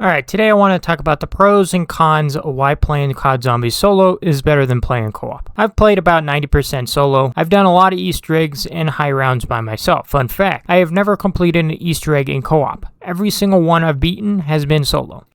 Alright, today I want to talk about the pros and cons of why playing COD Zombies solo is better than playing co-op. I've played about 90% solo. I've done a lot of Easter eggs and high rounds by myself. Fun fact, I have never completed an Easter egg in co-op. Every single one I've beaten has been solo.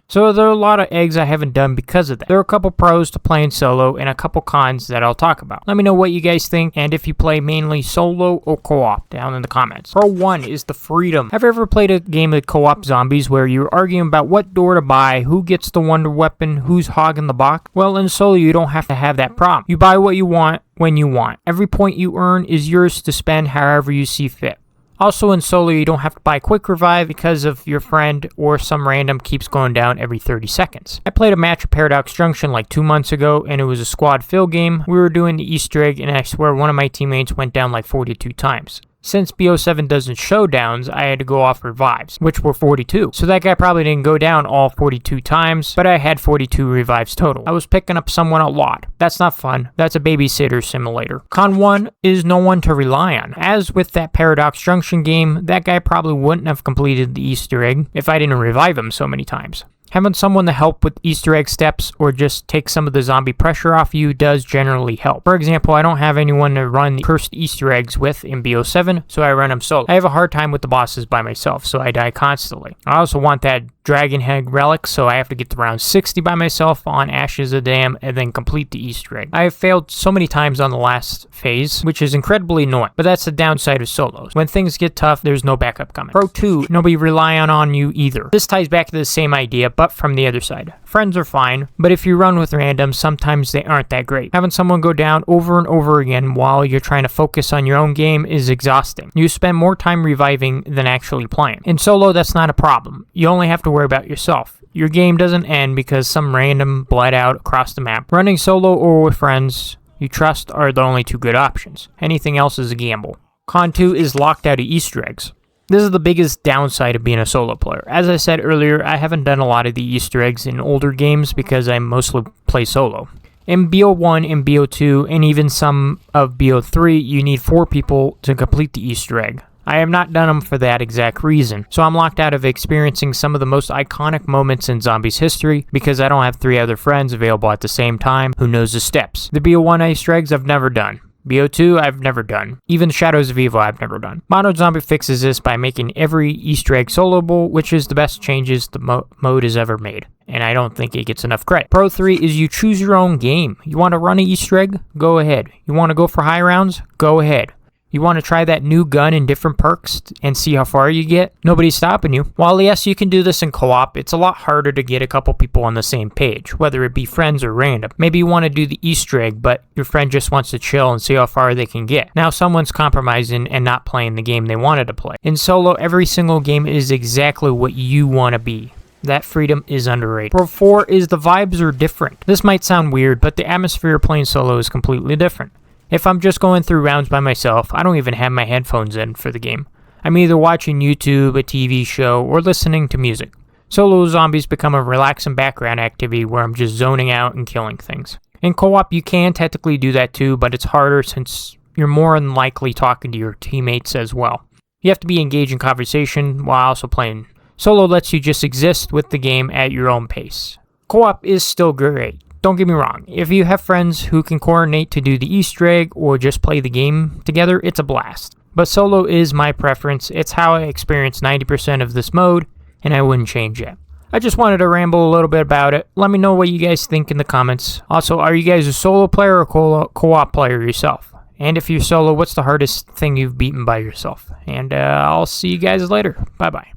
So there are a lot of eggs I haven't done because of that. There are a couple pros to playing solo and a couple cons that I'll talk about. Let me know what you guys think and if you play mainly solo or co-op down in the comments. Pro 1 is the freedom. Have you ever played a game of co-op zombies where you're arguing about what door to buy, who gets the wonder weapon, who's hogging the box? Well, in solo you don't have to have that problem. You buy what you want when you want. Every point you earn is yours to spend however you see fit. Also in solo, you don't have to buy quick revive because of your friend or some random keeps going down every 30 seconds. I played a match of Paradox Junction like 2 months ago and it was a squad fill game. We were doing the Easter egg and I swear one of my teammates went down like 42 times. Since BO7 doesn't show downs, I had to go off revives, which were 42. So that guy probably didn't go down all 42 times, but I had 42 revives total. I was picking up someone a lot. That's not fun. That's a babysitter simulator. Con 1 is no one to rely on. As with that Paradox Junction game, that guy probably wouldn't have completed the Easter egg if I didn't revive him so many times. Having someone to help with Easter egg steps or just take some of the zombie pressure off you does generally help. For example, I don't have anyone to run the cursed Easter eggs with in BO7, so I run them solo. I have a hard time with the bosses by myself, so I die constantly. I also want that Dragon Head relic, so I have to get to round 60 by myself on Ashes of Dam and then complete the Easter egg. I have failed so many times on the last phase, which is incredibly annoying, but that's the downside of solos. When things get tough, there's no backup coming. Pro 2, nobody relying on you either. This ties back to the same idea, but from the other side. Friends are fine, but if you run with randoms, sometimes they aren't that great. Having someone go down over and over again while you're trying to focus on your own game is exhausting. You spend more time reviving than actually playing. In solo, that's not a problem. You only have to worry about yourself. Your game doesn't end because some random bled out across the map. Running solo or with friends you trust are the only two good options. Anything else is a gamble. Con 2 is locked out of Easter eggs. This is the biggest downside of being a solo player. As I said earlier, I haven't done a lot of the Easter eggs in older games because I mostly play solo. In BO1 and BO2 and even some of BO3, you need 4 people to complete the Easter egg. I have not done them for that exact reason, so I'm locked out of experiencing some of the most iconic moments in Zombies history because I don't have 3 other friends available at the same time who knows the steps. The BO1 Easter eggs I've never done. BO2 I've never done. Even Shadows of Evil I've never done. Mono Zombie fixes this by making every Easter egg soloable, which is the best changes the mode has ever made. And I don't think it gets enough credit. Pro 3 is you choose your own game. You want to run an Easter egg? Go ahead. You want to go for high rounds? Go ahead. You want to try that new gun and different perks and see how far you get? Nobody's stopping you. While yes, you can do this in co-op, it's a lot harder to get a couple people on the same page, whether it be friends or random. Maybe you want to do the Easter egg, but your friend just wants to chill and see how far they can get. Now someone's compromising and not playing the game they wanted to play. In solo, every single game is exactly what you want to be. That freedom is underrated. Pro 4 is the vibes are different. This might sound weird, but the atmosphere of playing solo is completely different. If I'm just going through rounds by myself, I don't even have my headphones in for the game. I'm either watching YouTube, a TV show, or listening to music. Solo zombies become a relaxing background activity where I'm just zoning out and killing things. In co-op, you can technically do that too, but it's harder since you're more than likely talking to your teammates as well. You have to be engaged in conversation while also playing. Solo lets you just exist with the game at your own pace. Co-op is still great. Don't get me wrong, if you have friends who can coordinate to do the Easter egg or just play the game together, it's a blast. But solo is my preference, it's how I experience 90% of this mode, and I wouldn't change it. I just wanted to ramble a little bit about it. Let me know what you guys think in the comments. Also, are you guys a solo player or co-op player yourself? And if you're solo, what's the hardest thing you've beaten by yourself? And I'll see you guys later. Bye-bye.